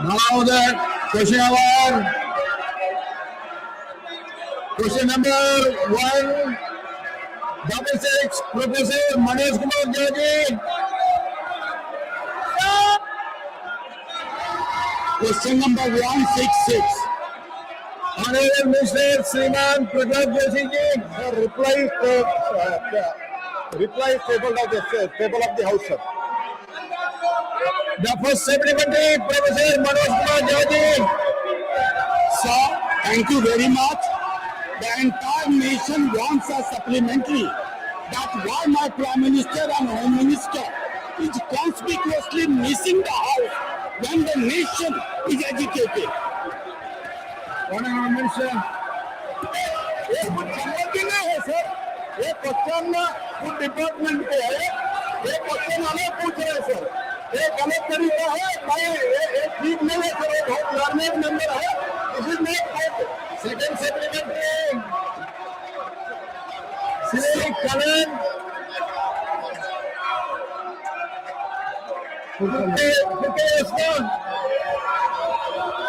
Now the question hour. Question number 166, Professor Mallikarjun Kharge. Question number 166. Honorable Mr. Sriman Pratap Joshi ji. The reply is table of the House, sir. The first supplementary, Professor Manoj Kumar. Sir, thank you very much. The entire nation wants a supplementary. That's why my Prime Minister and Home Minister is conspicuously missing the House when the nation is agitated. Honorable Minister. ये कुछ समझ ही नहीं है sir. ये question कुछ department पे है. ये क्वेश्चन हमें पूछ रहे हैं सर. ये गलत तरीका है. ये ठीक नहीं है सर. बहुत लर्निंग नंबर है. This is not good. Second supplementary, Sri Kalan.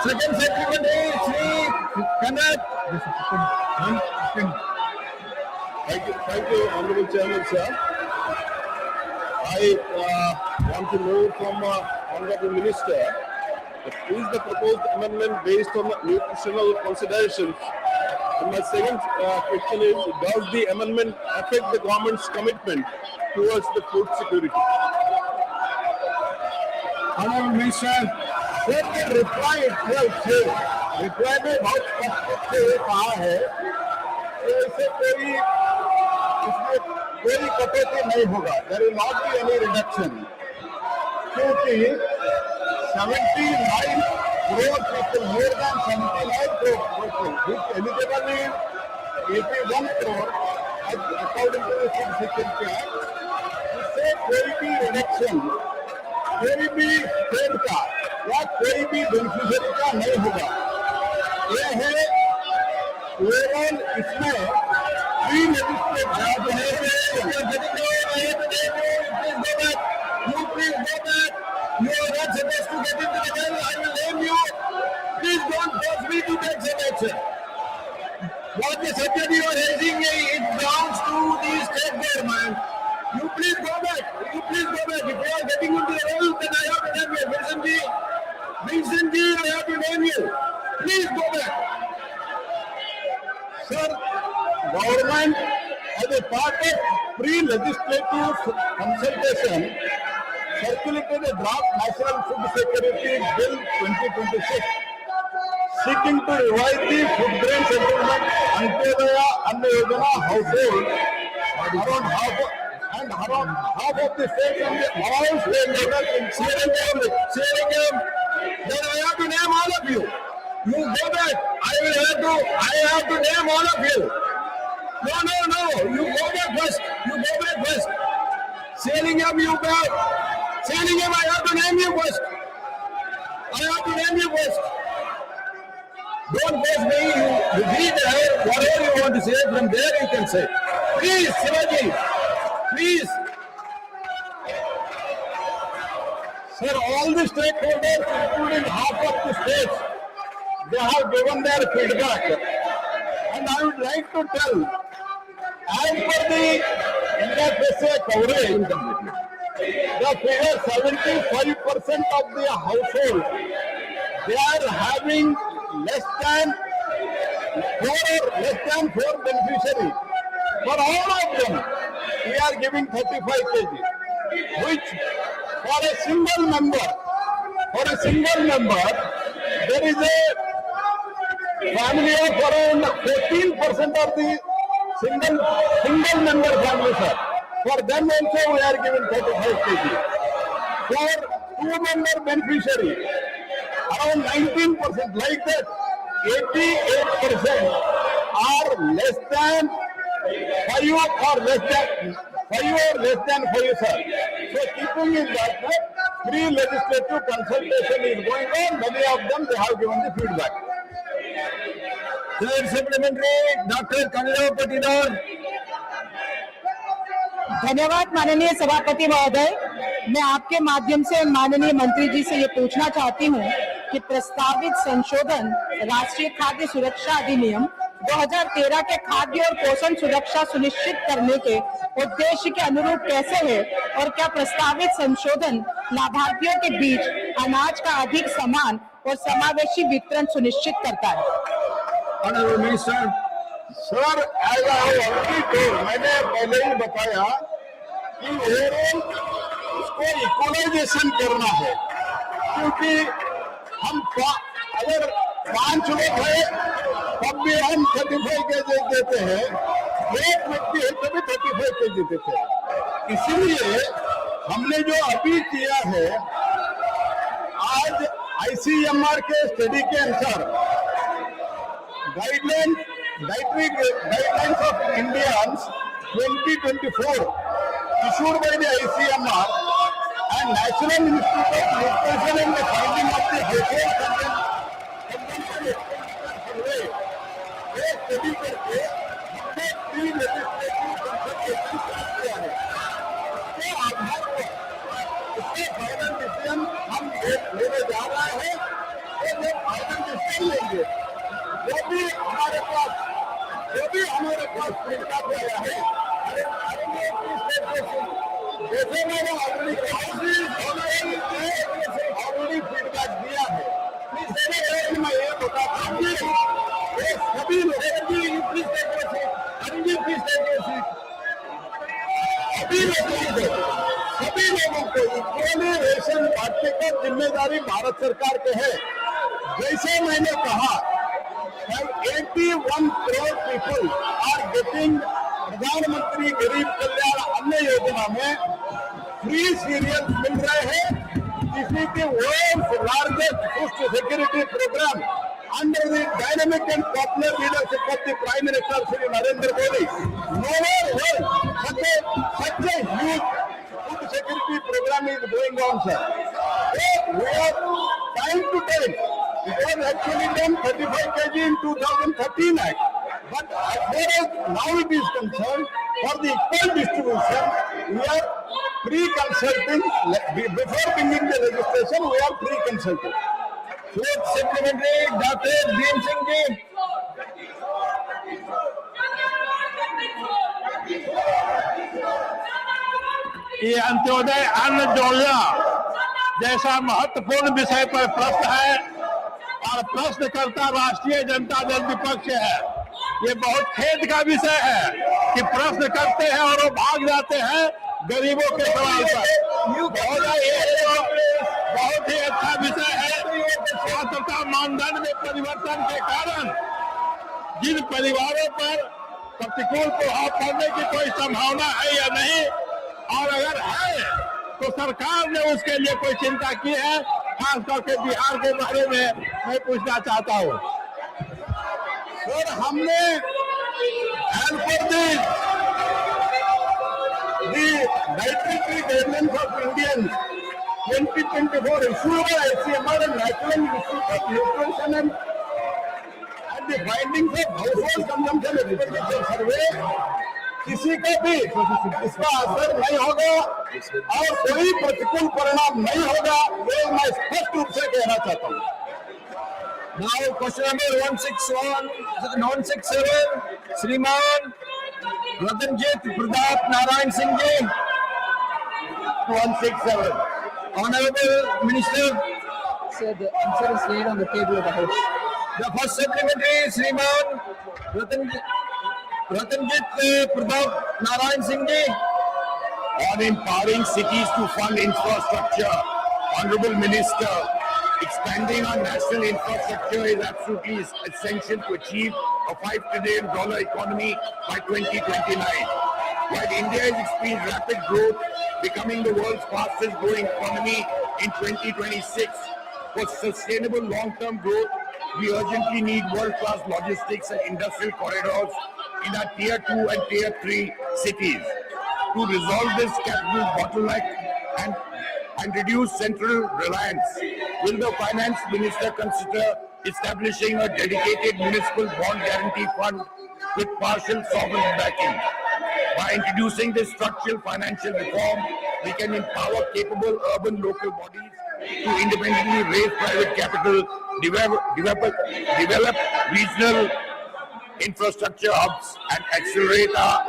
Second supplementary, Sri Kanat. Thank you, Honorable Chairman, sir. I want to know from Honorable Minister, is the proposed amendment based on nutritional considerations? And my second question is, does the amendment affect the government's commitment towards the food security? Honorable Minister. Sir ये reply reply में बहुत स्पष्ट से कहा है कि इससे कोई कटौती नहीं होगा. There will not be any reduction, क्योंकि 79 crore people, more than 79 crore people, which eligible is 81 crore according to the Food Security Act. इससे कोई भी रिडक्शन कोई भी स्टेट का या कोई भी बेनिफिशियरी का नहीं होगा. ये है ओवरऑल इसमें pre legislative You are not supposed to get into the jail. I will name you. Please don't force me to take some action. What the subject you are raising, it belongs to the state government. You please go back. You please go back. If you are getting into the role, then I have to name you. Vincent ji, I have to name you. Please go back. Sir, government as a part of pre-legislative consultation circulated a draft National Food Security Bill 2026 seeking to revise the food grain settlement Antyodaya Anna Yojana household around half of the states and all stakeholders in sharing them. Then I have to name all of you. You go back. I have to name all of you. No. You go back first. Sailing up, you go. Sailing up, I have to name you first. Don't force me. You read there, whatever you want to say, from there you can say. Please, Shivaji. Please. Sir, all the stakeholders, including half of the states, they have given their feedback. And I would like to tell, as per the NFSA coverage, the figure 75% of the household, they are having less than four beneficiaries. For all of them, we are giving 35 kg, which for a single member, there is a family of around 14% of the single member family, sir. For them also we are giving 35 kg. For two-member beneficiary, around 19%, like that, 88% are less than 5 or less than 5, sir. So keeping in that, pre-legislative consultation is going on. Many of them, they have given the feedback. Third supplementary, Dr. Kanira Patidar. धन्यवाद माननीय सभापति महोदय। मैं आपके माध्यम से माननीय मंत्री जी से ये पूछना चाहती हूँ कि प्रस्तावित संशोधन राष्ट्रीय खाद्य सुरक्षा अधिनियम 2013 के खाद्य और पोषण सुरक्षा सुनिश्चित करने के उद्देश्य के अनुरूप कैसे है और क्या प्रस्तावित संशोधन लाभार्थियों के बीच अनाज का अधिक समान और समावेशी वितरण सुनिश्चित करता है? Honorable Minister, sir as I already told, मैंने पहले ही बताया कि ओवरऑल उसको इक्वलाइजेशन करना है, क्योंकि हम अगर 5 लोग हैं तब भी हम 35 केजी देते हैं, एक व्यक्ति है तभी 35 केजी देते हैं। इसीलिए हमने जो अभी किया है, आज ICMR के स्टडी के अनुसार dietary guidelines of Indians 2024 issued by the ICMR and National Institute of Nutrition and the finding of the household consumption survey, ये स्टडी करके हमने प्री लेजिस्लेटिव कंसल्टेशन किया है। इसके आधार पर इसके फाइनल डिसीजन हम लेने जा रहे हैं, और ये फाइनल डिसीजन लेंगे जो भी हमारे पास फीडबैक आया है, जैसे मैंने ऑलरेडी फीडबैक दिया है, इसलिए मैं ये बताता हूँ कि सभी लोगों को इक्वली रेशन बांटने का जिम्मेदारी भारत सरकार के है। जैसे मैंने कहा, 81 करोड़ पीपल आर गेटिंग प्रधानमंत्री गरीब कल्याण अन्न योजना में फ्री सीरियल मिल रहे हैं, जिसमें कि world's largest food security programme under the dynamic and popular leadership of the prime minister Shri Narendra Modi. Nowhere world such a huge food security program is going on, sir. So we are time to time. It was actually done 35 kg in 2013 Act. But as far as now it is concerned, for the equal distribution, we are pre-consulting. Before bringing the registration, we are pre-consulting. Food Supplementary, Dr. Bhim Singh ji. ये अंत्योदय अन्न योजना जैसा महत्वपूर्ण विषय पर प्रश्न है और प्रश्नकर्ता राष्ट्रीय जनता दल विपक्ष है। ये बहुत खेद का विषय है कि प्रश्न करते हैं और वो भाग जाते हैं गरीबों के सवाल पर। बहुत ही अच्छा विषय है। पात्रता मानदंड में परिवर्तन के कारण जिन परिवारों पर प्रतिकूल प्रभाव पड़ने की कोई संभावना है या नहीं, और अगर है तो सरकार ने उसके लिए कोई चिंता की है, खास करके बिहार के बारे में मैं पूछना चाहता हूँ। सर, हमने dietary guidelines of Indians 2024 issued by ICMR and National Institute of Nutrition and the findings of household consumption expenditure survey, किसी को भी इसका असर नहीं होगा और कोई प्रतिकूल परिणाम नहीं होगा, ये मैं स्पष्ट रूप से कहना चाहता हूँ। Now question number 167, Shriman Ratanjit Pradap Narayan Singh ji. 167. Honorable Minister. Sir, the answer is laid on the table of the House. The first supplementary, Shriman Ratanjit Pradap Narayan Singh ji. On empowering cities to fund infrastructure, Honorable Minister, expanding our national infrastructure is absolutely essential to achieve a $5 trillion economy by 2029. While India is experiencing rapid growth, becoming the world's fastest growing economy in 2026, for sustainable long-term growth, we urgently need world-class logistics and industrial corridors in our Tier 2 and Tier 3 cities. To resolve this capital bottleneck and reduce central reliance, will the Finance Minister consider establishing a dedicated municipal bond guarantee fund with partial sovereign backing? By introducing this structural financial reform, we can empower capable urban local bodies to independently raise private capital, develop regional infrastructure hubs, and accelerate our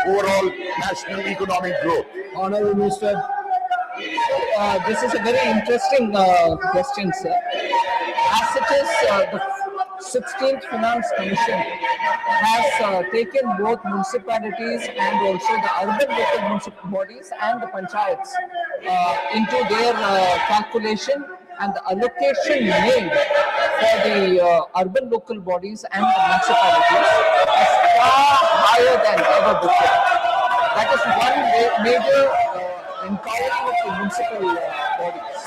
overall national economic growth. Honorable Minister. This is a very interesting question, sir. As it is, the 16th Finance Commission has taken both municipalities and also the urban local municipal bodies and the panchayats into their calculation, and the allocation made for the urban local bodies and the municipalities is far higher than ever before. That is one major empowering of the municipal bodies.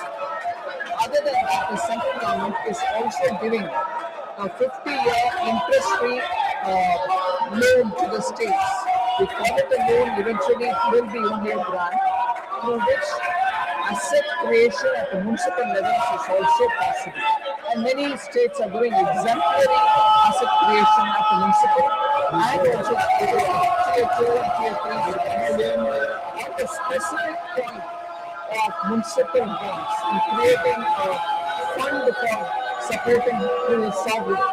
Other than that, the central government is also giving a 50-year interest-free loan to the states. We call it a loan, eventually it will be only a grant, through which asset creation at the municipal levels is also possible. And many states are doing exemplary asset creation at the municipal and also tier 2 and tier 3 at the specific point of municipal bonds in creating a fund for supporting the sovereign.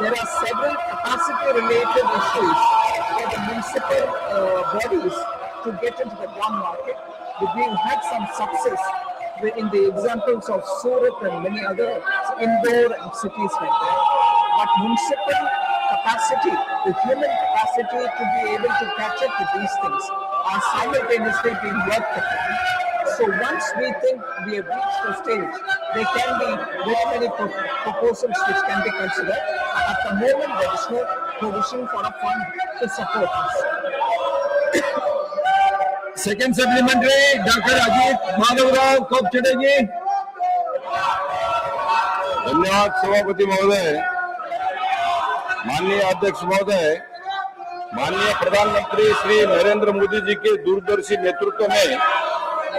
There are several capacity-related issues for the municipal bodies to get into the bond market. We've had some success in the examples of Surat and many other indoor cities like that. But municipal capacity, the human capacity to be able to catch up with these things are simultaneously being worked upon. So once we think we have reached a stage, there can be very many proposals which can be considered. At the moment, there is no provision for a fund to support this. Second supplementary, Dr. Ajit Madhavrao, कब चढ़ेगी? धन्यवाद सभापति महोदय, माननीय अध्यक्ष महोदय, माननीय प्रधानमंत्री श्री नरेंद्र मोदी जी के दूरदर्शी नेतृत्व में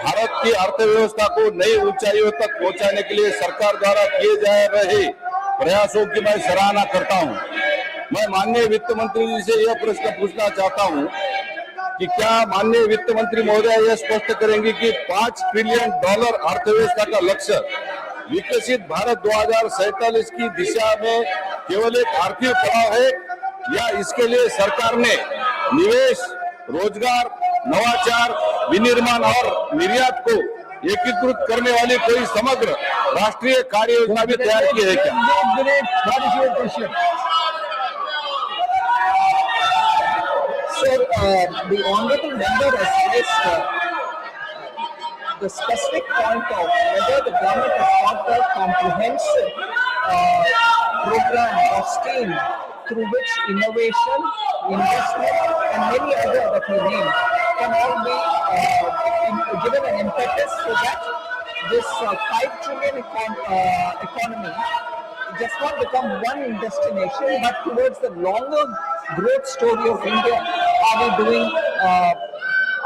भारत की अर्थव्यवस्था को नई ऊंचाइयों तक पहुंचाने के लिए सरकार द्वारा किए जा रहे प्रयासों की मैं सराहना करता हूं। मैं माननीय वित्त मंत्री जी से यह प्रश्न पूछना चाहता हूं कि क्या माननीय वित्त मंत्री महोदय यह स्पष्ट करेंगे कि $5 ट्रिलियन अर्थव्यवस्था का लक्ष्य विकसित भारत 2047 की दिशा में केवल एक आर्थिक पड़ाव है, या इसके लिए सरकार ने निवेश, रोजगार, नवाचार, विनिर्माण और निर्यात को एकीकृत करने वाली कोई समग्र राष्ट्रीय कार्य योजना भी तैयार की है क्या? So, the honorable member has raised the specific point of whether the government has got a comprehensive program or scheme through which innovation, investment, and many other that we name can all be given an impetus so that this $5 trillion economy does not become one destination, but towards the longer growth story of India.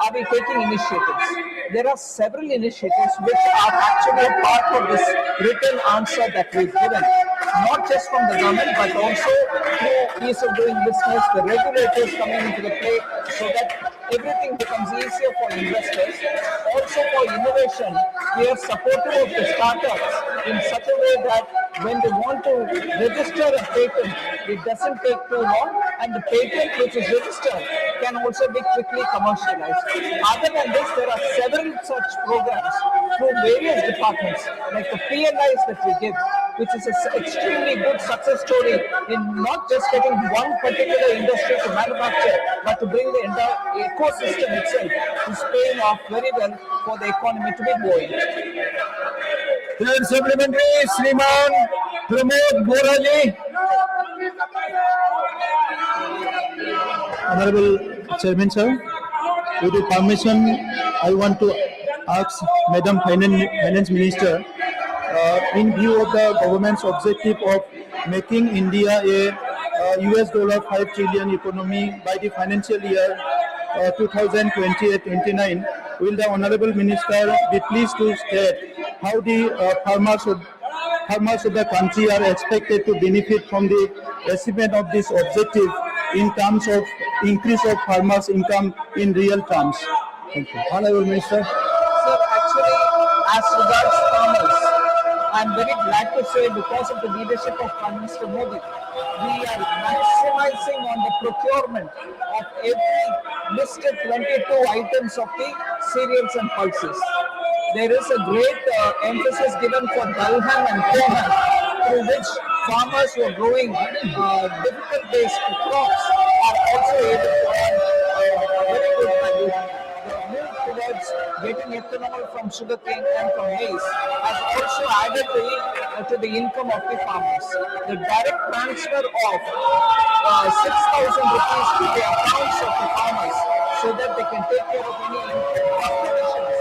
Are we taking initiatives? There are several initiatives which are actually a part of this written answer that we've given, not just from the government, but also through ease of doing business, the regulators coming into the play, so that everything becomes easier for investors. Also for innovation, we are supportive of the startups in such a way that when they want to register a patent, it doesn't take too long, and the patent which is registered can also be quickly commercialized. Other than this, there are several such programs through various departments, like the PLIs that we give, which is an extremely good success story in not just getting one particular industry to manufacture, but to bring the entire ecosystem itself is paying off very well for the economy to be buoyant. Third supplementary, Shriman Pramod Boraji. Honorable Chairman sir, with your permission, I want to ask Madam Finance Minister, in view of the government's objective of making India a $5 trillion economy by the financial year 2028-29, will the Honorable Minister be pleased to state how the farmers of the country are expected to benefit from the achievement of this objective in terms of increase of farmers' income in real terms? Thank you. Honorable Minister. Sir, actually, as regards farmers, I'm very glad to say because of the leadership of Prime Minister Modi, we are maximizing on the procurement of every listed 22 items of the cereals and pulses. There is a great emphasis given for Dalham and Koham, through which farmers who are growing difficult-based crops are also able to earn very good value. The move towards getting ethanol from sugarcane and from maize has also added to the income of the farmers. The direct transfer of 6,000 rupees to the accounts of the farmers so that they can take care of any conditions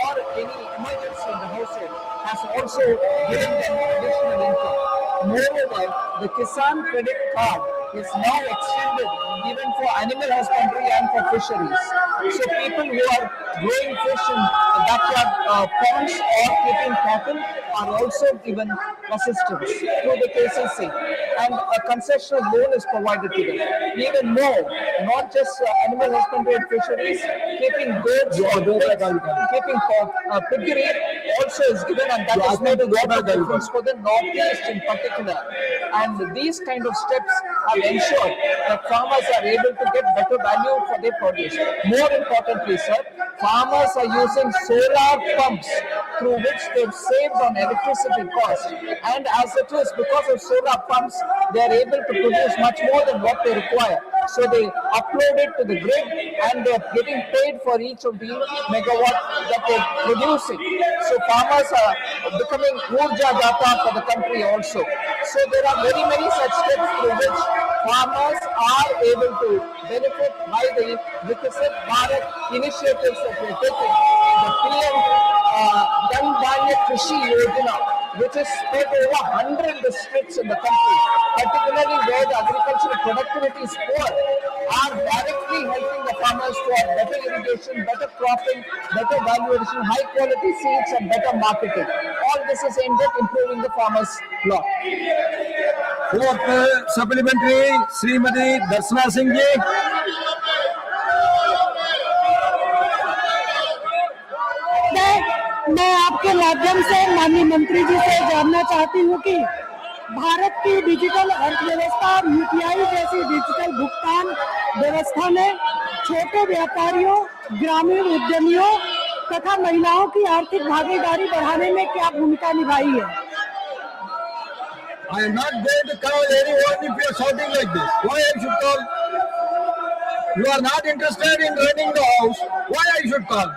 or any emergency in the household has also given them additional income. Moreover, the Kisan Credit Card is now extended even for animal husbandry and for fisheries. So people who are growing fish in backyard ponds or keeping cattle are also given assistance through the KCC, and a concessional loan is provided to them. Even more, not just animal husbandry and fisheries, keeping goats or keeping piggery also is given, and that has made a lot of difference for the Northeast in particular. And these kind of steps have ensured that farmers are able to get better value for their produce. More importantly, sir, farmers are using solar pumps through which they've saved on electricity cost. And as it is, because of solar pumps, they are able to produce much more than what they require. So they upload it to the grid and they are getting paid for each of the megawatt that they're producing. So farmers are becoming Urja Data for the country also. So there are very many such steps through which farmers are able to benefit by the Vikasit Bharat initiatives that we're taking. The PM Dhan Dhanya Krishi Yojana, which is spread over 100 districts in the country, particularly where the agricultural productivity is poor, are directly helping the farmers to have better irrigation, better cropping, better value addition, high quality seeds and better marketing. All this is aimed at improving the farmers' lot. Fourth supplementary, Srimati Darshana Singh ji. मैं आपके माध्यम से माननीय मंत्री जी से जानना चाहती हूँ कि भारत की डिजिटल अर्थव्यवस्था और यूपीआई जैसी डिजिटल भुगतान व्यवस्था ने छोटे व्यापारियों, ग्रामीण उद्यमियों तथा महिलाओं की आर्थिक भागीदारी बढ़ाने में क्या भूमिका निभाई है? I am not going to call anyone if you are shouting like this. Why I should call? You are not interested in running the house. Why I should call?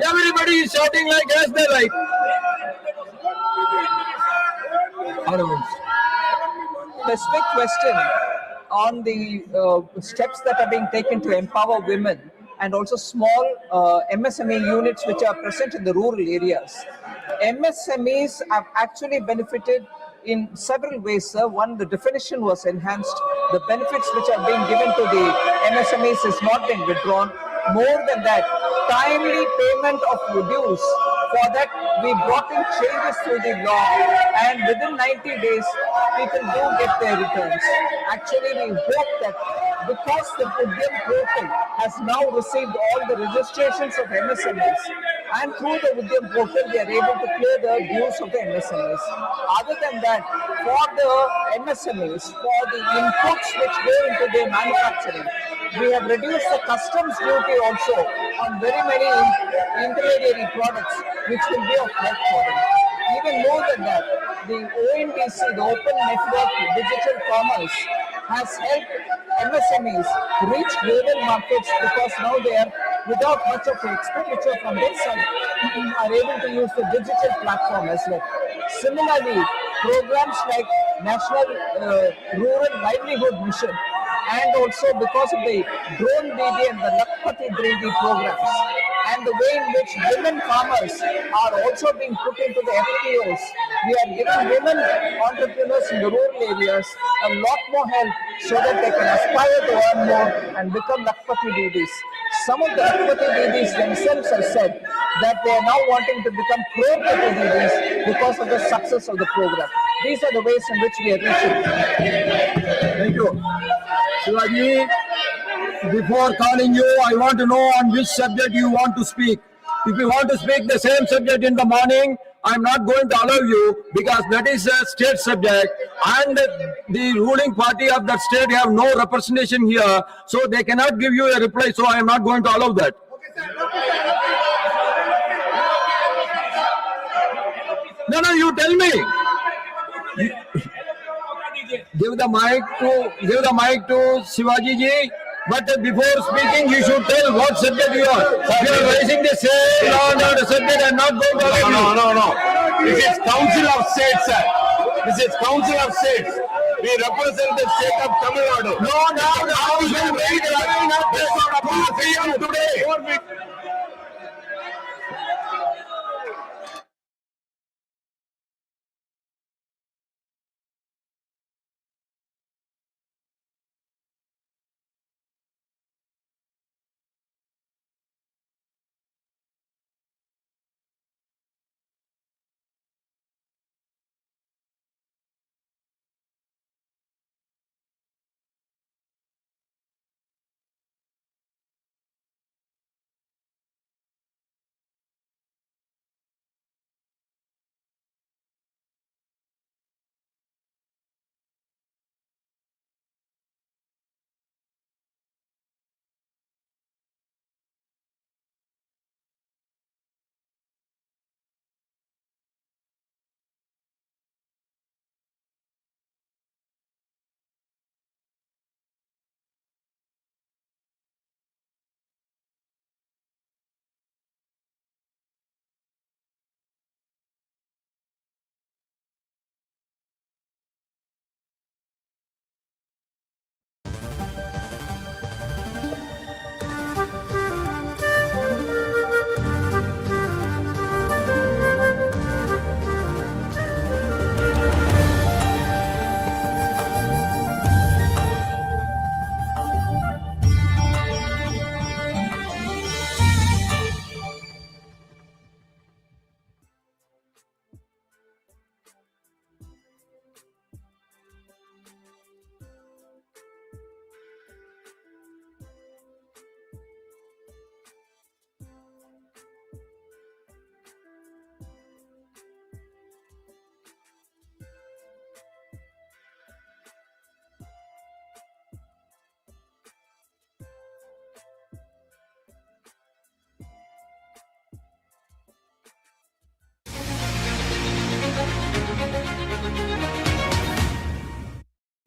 Everybody is shouting like as they like. Specific question on the steps that are being taken to empower women and also small MSME units which are present in the rural areas. MSMEs have actually benefited in several ways, sir. One, the definition was enhanced. The benefits which are being given to the MSMEs is not being withdrawn. More than that, timely payment of dues. For that, we brought in changes through the law, and within 90 days, people do get their returns. Actually, we hope that because the Udyam portal has now received all the registrations of MSMEs, and through the Udyam portal, we are able to clear the dues of the MSMEs. Other than that, for the MSMEs, for the inputs which go into their manufacturing, we have reduced the customs duty also on very many intermediary products, which will be of help for them. Even more than that, the ONDC, the Open Network Digital Commerce, has helped MSMEs reach global markets because now they are, without much of expenditure from their side, are able to use the digital platform as well. Similarly, programs like National Rural Livelihood Mission, and also because of the Drone Didi and the Lakpati Didi programs, and the way in which women farmers are also being put into the FPOs, we are giving women entrepreneurs in the rural areas a lot more help so that they can aspire to earn more and become Lakpati Didis. Some of the Lakpati Didis themselves have said that they are now wanting to become Crorepati Didis because of the success of the program. These are the ways in which we are reaching. Thank you. Shivaji, before calling you, I want to know on which subject you want to speak. If you want to speak the same subject in the morning, I'm not going to allow you because that is a state subject and the ruling party of that state have no representation here, so they cannot give you a reply, so I am not going to allow that. No, you tell me. Give the mic to Shivaji ji. But before speaking, you should tell what subject you are. If you are raising the same law and order subject, I am not going to allow you. No. This is Council of States, sir. This is Council of States. We represent the state of Tamil Nadu. No, you should read it. Today.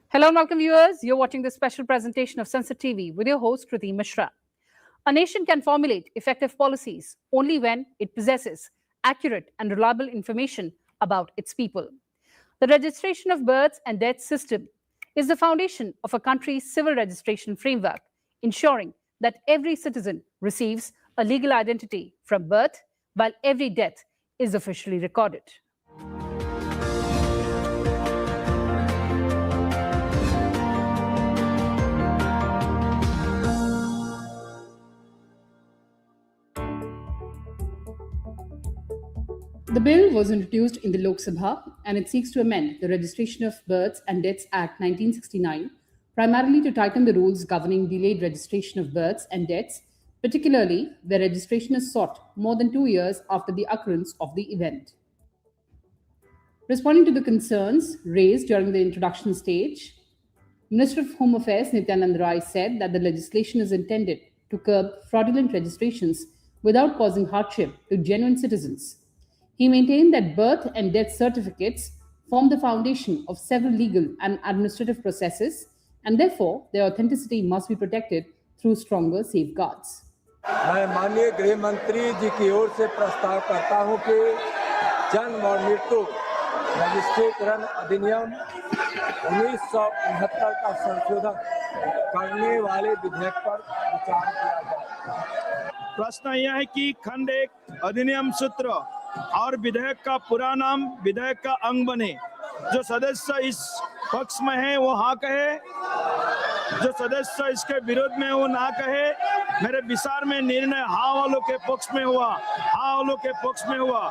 Hello and welcome viewers. You're watching this special presentation of Sunset TV with your host Kriti Mishra. A nation can formulate effective policies only when it possesses accurate and reliable information about its people. The registration of births and deaths system is the foundation of a country's civil registration framework, ensuring that every citizen receives a legal identity from birth while every death is officially recorded. The bill was introduced in the Lok Sabha and it seeks to amend the Registration of Births and Deaths Act 1969, primarily to tighten the rules governing delayed registration of births and deaths, particularly where registration is sought more than 2 years after the occurrence of the event. Responding to the concerns raised during the introduction stage, Minister of Home Affairs Nityanand Rai said that the legislation is intended to curb fraudulent registrations without causing hardship to genuine citizens. He maintained that birth and death certificates form the foundation of several legal and administrative processes, and therefore their authenticity must be protected through stronger safeguards. मैं माननीय गृह मंत्री जी की ओर से प्रस्ताव करता हूं कि जन्म और मृत्यु रजिस्ट्रेशन अधिनियम 1969 का संशोधन करने वाले विधेयक पर विचार किया जाए। प्रश्न यह है कि खंड 1 अधिनियम सूत्र और विधेयक का पूरा नाम विधेयक का अंग बने। जो सदस्य इस पक्ष में है वो हाँ कहे, जो सदस्य इसके विरोध में वो ना कहे। मेरे विचार में निर्णय हाँ वालों के पक्ष में हुआ, हाँ वालों के पक्ष में हुआ।